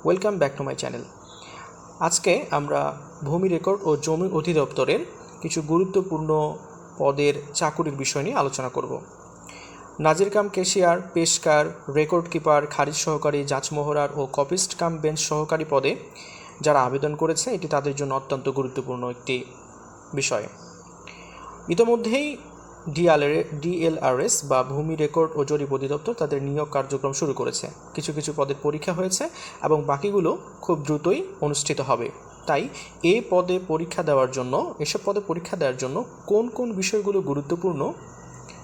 Welcome back to my channel. আজকে আমরা ভূমি রেকর্ড ও জমি অধিদপ্তরের কিছু গুরুত্বপূর্ণ পদের চাকুরির বিষয় নিয়ে আলোচনা করব। নাজির কাম ক্যাশিয়ার, পেশকার, রেকর্ড কিপার, খারিজ সহকারী, জাঁচমোহরার ও কপিস্ট কাম বেঞ্চ সহকারী পদে যারা আবেদন করেছে এটি তাদের জন্য অত্যন্ত গুরুত্বপূর্ণ একটি বিষয়। ইতোমধ্যেই ডিএলআরএস বা ভূমি রেকর্ড ও জরিপ অধিদপ্তর তাদের নিয়োগ কার্যক্রম শুরু করেছে। কিছু কিছু পদের পরীক্ষা হয়েছে এবং বাকিগুলো খুব দ্রুতই অনুষ্ঠিত হবে। তাই এসব পদে পরীক্ষা দেওয়ার জন্য কোন কোন বিষয়গুলো গুরুত্বপূর্ণ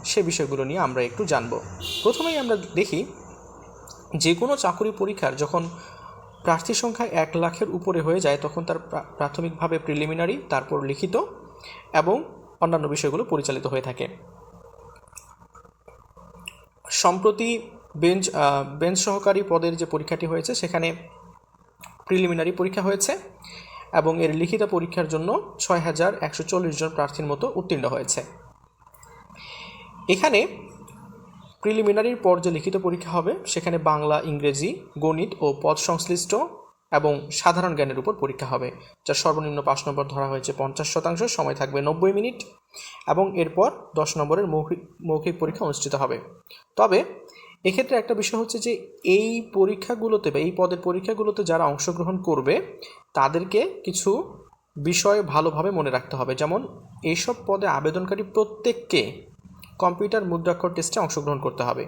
সে বিষয়গুলো নিয়ে আমরা একটু জানব। প্রথমেই আমরা দেখি, যে কোনো চাকরি পরীক্ষার যখন প্রার্থী সংখ্যা 1 লাখের উপরে হয়ে যায় তখন তার প্রাথমিকভাবে প্রিলিমিনারি, তারপর লিখিত এবং অন্যান্য বিষয়গুলো পরিচালিত হয়ে থাকে। সম্প্রতি বেঞ্চ সহকারী পদের যে পরীক্ষাটি হয়েছে সেখানে প্রিলিমিনারি পরীক্ষা হয়েছে এবং এর লিখিত পরীক্ষার জন্য 6140 জন প্রার্থীর মতো উত্তীর্ণ হয়েছে। এখানে প্রিলিমিনারির পর যে লিখিত পরীক্ষা হবে সেখানে বাংলা, ইংরেজি, গণিত ও পদ সংশ্লিষ্ট এবং সাধারণ জ্ঞানের উপর পরীক্ষা হবে, যার সর্বনিম্ন 5 নম্বর ধরা হয়েছে 50%, সময় থাকবে 90 মিনিট এবং এরপর 10 নম্বরের মৌখিক পরীক্ষা অনুষ্ঠিত হবে। তবে এক্ষেত্রে একটা বিষয় হচ্ছে যে এই পরীক্ষাগুলোতে বা এই পদের পরীক্ষাগুলোতে যারা অংশগ্রহণ করবে তাদেরকে কিছু বিষয় ভালোভাবে মনে রাখতে হবে। যেমন এইসব পদে আবেদনকারী প্রত্যেককে কম্পিউটার মুদ্রাক্ষর টেস্টে অংশগ্রহণ করতে হবে।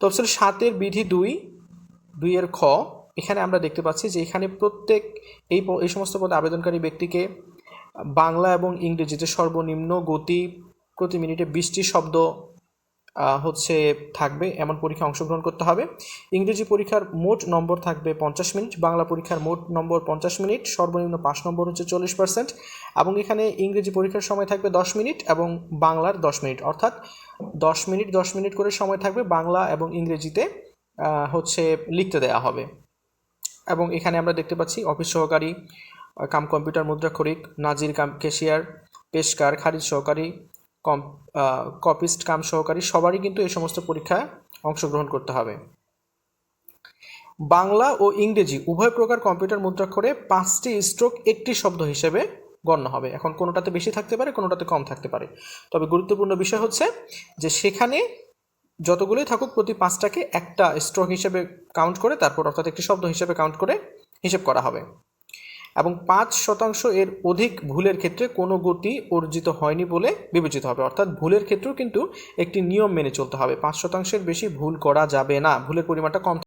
তফসিল 7-এর বিধি 2-এর খ এখানে আমরা দেখতে পাচ্ছি যে এখানে প্রত্যেক এই সমস্ত পদে আবেদনকারী ব্যক্তিকে বাংলা এবং ইংরেজিতে সর্বনিম্ন গতি প্রতি মিনিটে 20টি শব্দ থাকবে এমন পরীক্ষা অংশগ্রহণ করতে হবে। ইংরেজি পরীক্ষার মোট নম্বর থাকবে 50 মিনিট, বাংলা পরীক্ষার মোট নম্বর 50 মিনিট, সর্বনিম্ন 5 নম্বর হচ্ছে 40%, এবং এখানে ইংরেজি পরীক্ষার সময় থাকবে 10 মিনিট এবং বাংলার 10 মিনিট, অর্থাৎ 10 মিনিট করে সময় থাকবে বাংলা এবং ইংরেজিতে লিখতে দেওয়া হবে। এবং এখানে আমরা দেখতে পাচ্ছি অফিস সহকারী কাম কম্পিউটার মুদ্রাক্ষরিক, নাজির কাম ক্যাশিয়ার, পেশকার, খারিজ সহকারী, কপিস্ট কাম সহকারী সবারই কিন্তু এই সমস্ত পরীক্ষায় অংশগ্রহণ করতে হবে। বাংলা ও ইংরেজি উভয় প্রকার কম্পিউটার মুদ্রাক্ষরে 5টি স্ট্রোক 1টি শব্দ হিসেবে গণ্য হবে। এখন কোনোটাতে বেশি থাকতে পারে, কোনোটাতে কম থাকতে পারে, তবে গুরুত্বপূর্ণ বিষয় হচ্ছে যে সেখানে যতগুলোই থাকুক প্রতি 5টাকে একটা স্ট্রোক হিসেবে কাউন্ট করে তারপর অর্থাৎ একটি শব্দ হিসেবে কাউন্ট করে হিসেব করা হবে। এবং 5% এর অধিক ভুলের ক্ষেত্রে কোনো গতি অর্জিত হয়নি বলে বিবেচিত হবে, অর্থাৎ ভুলের ক্ষেত্রেও কিন্তু একটি নিয়ম মেনে চলতে হবে। 5%-এর বেশি ভুল করা যাবে না, ভুলের পরিমাণটা কম